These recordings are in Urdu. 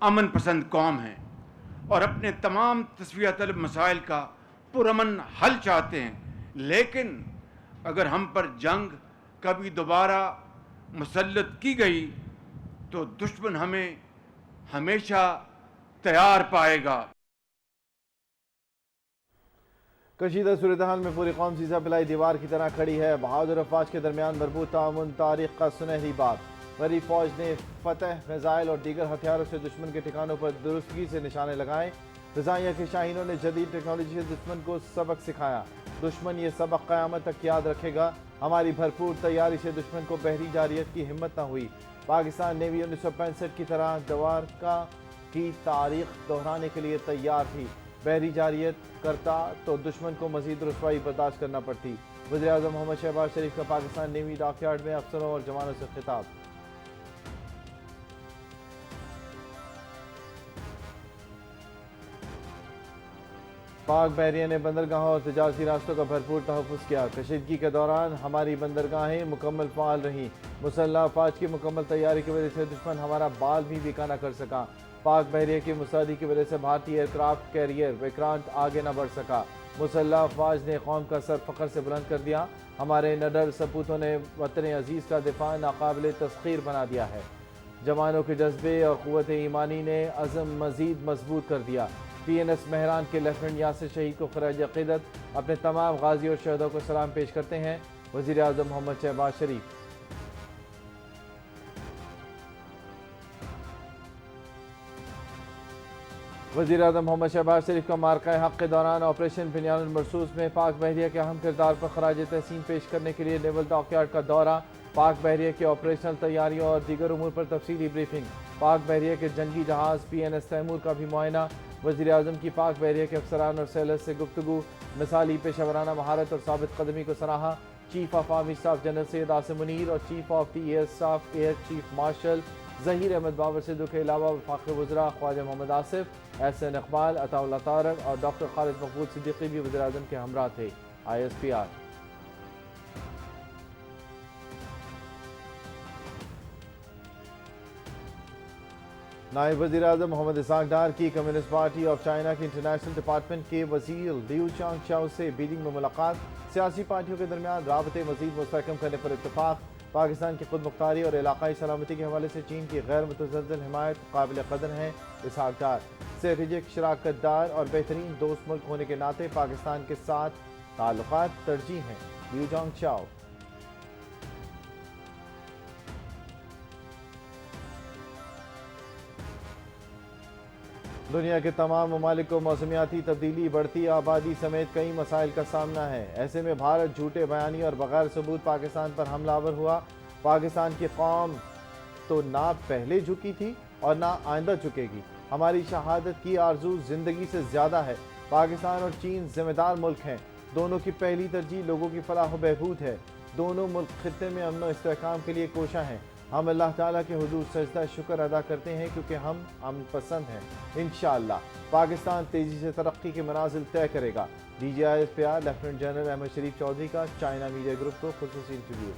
امن پسند قوم ہیں اور اپنے تمام تصفیہ طلب مسائل کا پرامن حل چاہتے ہیں، لیکن اگر ہم پر جنگ کبھی دوبارہ مسلط کی گئی تو دشمن ہمیں ہمیشہ تیار پائے گا۔ کشیدہ صورتحال میں پوری قوم سیسا پلائی دیوار کی طرح کھڑی ہے۔ بہادر افواج کے درمیان مربوط تعاون تاریخ کا سنہری باب۔ غریب فوج نے فتح، میزائل اور دیگر ہتھیاروں سے دشمن کے ٹھکانوں پر درستگی سے نشانے لگائے۔ فضائیہ کے شاہینوں نے جدید ٹیکنالوجی سے دشمن کو سبق سکھایا۔ دشمن یہ سبق قیامت تک یاد رکھے گا۔ ہماری بھرپور تیاری سے دشمن کو بحری جارحیت کی ہمت نہ ہوئی۔ پاکستان نیوی 1965 کی طرح دوارکا کی تاریخ دہرانے کے لیے تیار تھی۔ بحری جارحیت کرتا تو دشمن کو مزید رسوائی برداشت کرنا پڑتی۔ وزیراعظم محمد شہباز شریف کا پاکستان نیوی ڈاک یارڈ میں افسروں اور جوانوں سے خطاب۔ پاک بحریہ نے بندرگاہوں اور تجارتی راستوں کا بھرپور تحفظ کیا۔ کشیدگی کے دوران ہماری بندرگاہیں مکمل فعال رہیں۔ مسلح افواج کی مکمل تیاری کی وجہ سے دشمن ہمارا بال بھی بیکا نہ کر سکا۔ پاک بحریہ کی مستعدی کی وجہ سے بھارتی ایئرکرافٹ کیریئر وکرانت آگے نہ بڑھ سکا۔ مسلح افواج نے قوم کا سر فخر سے بلند کر دیا۔ ہمارے نڈر سپوتوں نے وطن عزیز کا دفاع ناقابل تسخیر بنا دیا ہے۔ جوانوں کے جذبے اور قوت ایمانی نے عزم مزید مضبوط کر دیا۔ پی این ایس مہران کے لیفٹیننٹ یاسر شہید کو خراج عقیدت۔ اپنے تمام غازی اور شہداء کو سلام پیش کرتے ہیں وزیر اعظم محمد شہباز شریف۔ وزیر اعظم محمد شہباز شریف کا مارکہ حق کے دوران آپریشن بنیان المرصوص میں پاک بحریہ کے اہم کردار پر خراج تحسین پیش کرنے کے لیے نیول ڈاک یارڈ کا دورہ۔ پاک بحریہ کے آپریشنل تیاریوں اور دیگر امور پر تفصیلی بریفنگ۔ پاک بحریہ کے جنگی جہاز پی این ایس تیمور کا بھی معائنہ۔ وزیر اعظم کی پاک بحریہ کے افسران اور سیلرز سے گفتگو۔ مثالی پیشہ ورانہ مہارت اور ثابت قدمی کو سراہا۔ Chief of army staff general Syed Asim Munir اور chief of the air staff air chief marshal Zaheer Ahmed Babar Sidhu کے علاوہ وفاقی وزراء خواجہ محمد آصف، احسن اقبال، عطا اللہ طارق اور ڈاکٹر خالد مقبول صدیقی بھی وزیر اعظم کے ہمراہ تھے۔ آئی ایس پی آر۔ نائب وزیر اعظم محمد اسحاق ڈار کی کمیونسٹ پارٹی آف چائنا کے انٹرنیشنل ڈپارٹمنٹ کے وزیر لیو چانگ چاؤ سے بیجنگ میں ملاقات۔ سیاسی پارٹیوں کے درمیان رابطے مزید مستحکم کرنے پر اتفاق۔ پاکستان کی خود مختاری اور علاقائی سلامتی کے حوالے سے چین کی غیر متزلزل حمایت قابل قدر ہے۔ اسحاق ڈار اسٹریٹجک شراکت دار اور بہترین دوست ملک ہونے کے ناطے پاکستان کے ساتھ تعلقات ترجیح ہیں۔ لیو چانگ چاؤ۔ دنیا کے تمام ممالک کو موسمیاتی تبدیلی، بڑھتی آبادی سمیت کئی مسائل کا سامنا ہے۔ ایسے میں بھارت جھوٹے بیانی اور بغیر ثبوت پاکستان پر حملہ آور ہوا۔ پاکستان کی قوم تو نہ پہلے جھکی تھی اور نہ آئندہ جھکے گی۔ ہماری شہادت کی آرزو زندگی سے زیادہ ہے۔ پاکستان اور چین ذمہ دار ملک ہیں۔ دونوں کی پہلی ترجیح لوگوں کی فلاح و بہبود ہے۔ دونوں ملک خطے میں امن و استحکام کے لیے کوشاں ہیں۔ ہم اللہ تعالیٰ کے حضور سجدہ شکر ادا کرتے ہیں کیونکہ ہم امن پسند ہیں۔ انشاءاللہ پاکستان تیزی سے ترقی کے منازل طے کرے گا۔ D G I S P R lieutenant general Ahmed Sharif Chaudhry کا چائنا میڈیا گروپ کو خصوصی انٹرویو۔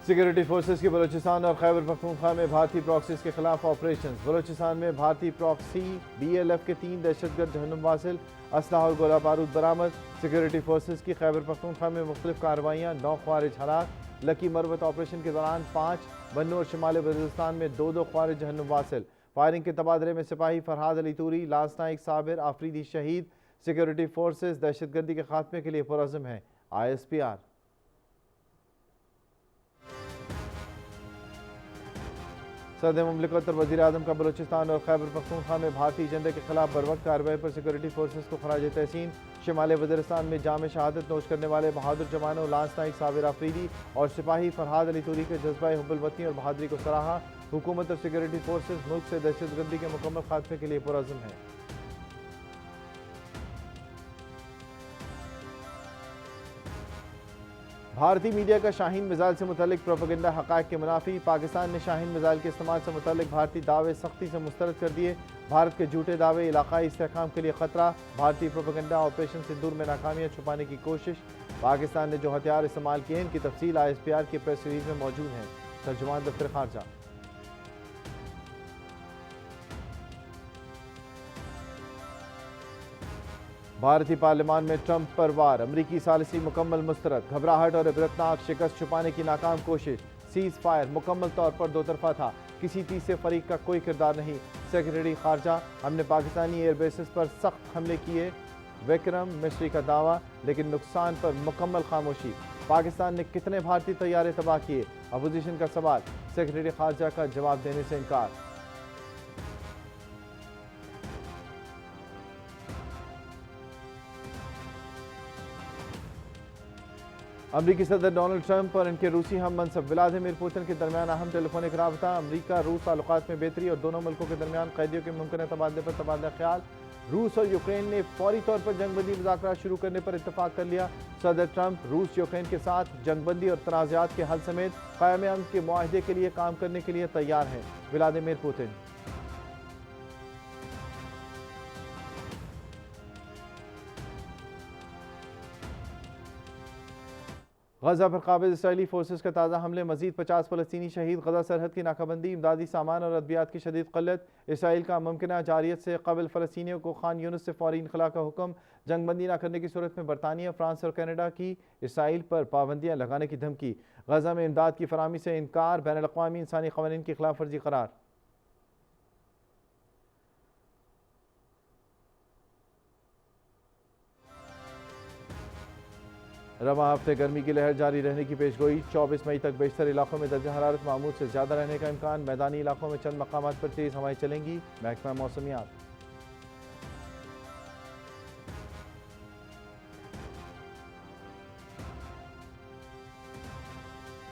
سیکورٹی فورسز کی بلوچستان اور خیبر پختونخوا میں بھارتی پراکسیز کے خلاف آپریشنز۔ بلوچستان میں بھارتی پراکسی بی ایل ایف کے 3 دہشت گرد جہنم واصل، اسلحہ اور گولہ بارود برآمد۔ سیکورٹی فورسز کی خیبر پختونخوا میں مختلف کارروائیاں، 9 خوارج ہلاک۔ لکی مروت آپریشن کے دوران 5، بنو اور شمال بلوچستان میں 2 خوارج جہنم واصل۔ فائرنگ کے تبادلے میں سپاہی فرحاد علی توری، لانس نائک صابر آفریدی شہید۔ سیکورٹی فورسز دہشت گردی کے خاتمے کے لیے پرعزم ہیں۔ آئی ایس پی آر۔ صدر مملکت اور وزیر اعظم کا بلوچستان اور خیبر پختونخوا میں بھارتی ایجنڈے کے خلاف بروقت کارروائی پر سیکورٹی فورسز کو خراج تحسین۔ شمال وزیرستان میں جام شہادت نوش کرنے والے بہادر جوانوں لانس نائک صابر آفریدی اور سپاہی فرحاد علی توری کے جذبہ حب الوطنی اور بہادری کو سراہا۔ حکومت اور سیکورٹی فورسز ملک سے دہشت گردی کے مکمل خاتمے کے لیے پرعزم ہیں۔ بھارتی میڈیا کا شاہین میزائل سے متعلق پروپیگنڈا حقائق کے منافی، پاکستان نے شاہین میزائل کے استعمال سے متعلق بھارتی دعوے سختی سے مسترد کر دیے، بھارت کے جھوٹے دعوے علاقائی استحکام کے لیے خطرہ، بھارتی پروپیگنڈا آپریشن سندور میں ناکامیاں چھپانے کی کوشش، پاکستان نے جو ہتھیار استعمال کیے ان کی تفصیل ISPR کی پریس ریلیز میں موجود ہیں، ترجمان دفتر خارجہ۔ بھارتی پارلیمان میں ٹرمپ پر وار، امریکی ثالثی مکمل مسترد، گھبراہٹ اور عبرتناک شکست چھپانے کی ناکام کوشش، سیز فائر مکمل طور پر دو طرفہ تھا، کسی تیسرے فریق کا کوئی کردار نہیں، سیکرٹری خارجہ، ہم نے پاکستانی ایئر بیسز پر سخت حملے کیے، وکرم مسری کا دعویٰ، لیکن نقصان پر مکمل خاموشی، پاکستان نے کتنے بھارتی طیارے تباہ کیے، اپوزیشن کا سوال، سیکرٹری خارجہ کا جواب دینے سے انکار۔ امریکی صدر ڈونلڈ ٹرمپ اور ان کے روسی ہم منصب ولادیمیر پوتن کے درمیان اہم ٹیلی فونک رابطہ، امریکہ روس تعلقات میں بہتری اور دونوں ملکوں کے درمیان قیدیوں کے ممکنہ تبادلے پر تبادلہ خیال، روس اور یوکرین نے فوری طور پر جنگ بندی مذاکرات شروع کرنے پر اتفاق کر لیا، صدر ٹرمپ روس یوکرین کے ساتھ جنگ بندی اور تنازعات کے حل سمیت قیام امن کے معاہدے کے لیے کام کرنے کے لیے تیار ہیں، ولادیمیر پوتن۔ غزہ پر قابض اسرائیلی فورسز کا تازہ حملے، مزید 50 فلسطینی شہید، غزہ سرحد کی ناکہ بندی، امدادی سامان اور ادویات کی شدید قلت، اسرائیل کا ممکنہ جارحیت سے قبل فلسطینیوں کو خان یونس سے فوری انخلاء کا حکم، جنگ بندی نہ کرنے کی صورت میں برطانیہ، فرانس اور کینیڈا کی اسرائیل پر پابندیاں لگانے کی دھمکی، غزہ میں امداد کی فراہمی سے انکار، بین الاقوامی انسانی قوانین کی خلاف ورزی قرار۔ رواں ہفتے گرمی کی لہر جاری رہنے کی پیشگوئی، 24 مئی تک بیشتر علاقوں میں درجہ حرارت معمول سے زیادہ رہنے کا امکان، میدانی علاقوں میں چند مقامات پر تیز ہوائیں چلیں گی، محکمہ موسمیات۔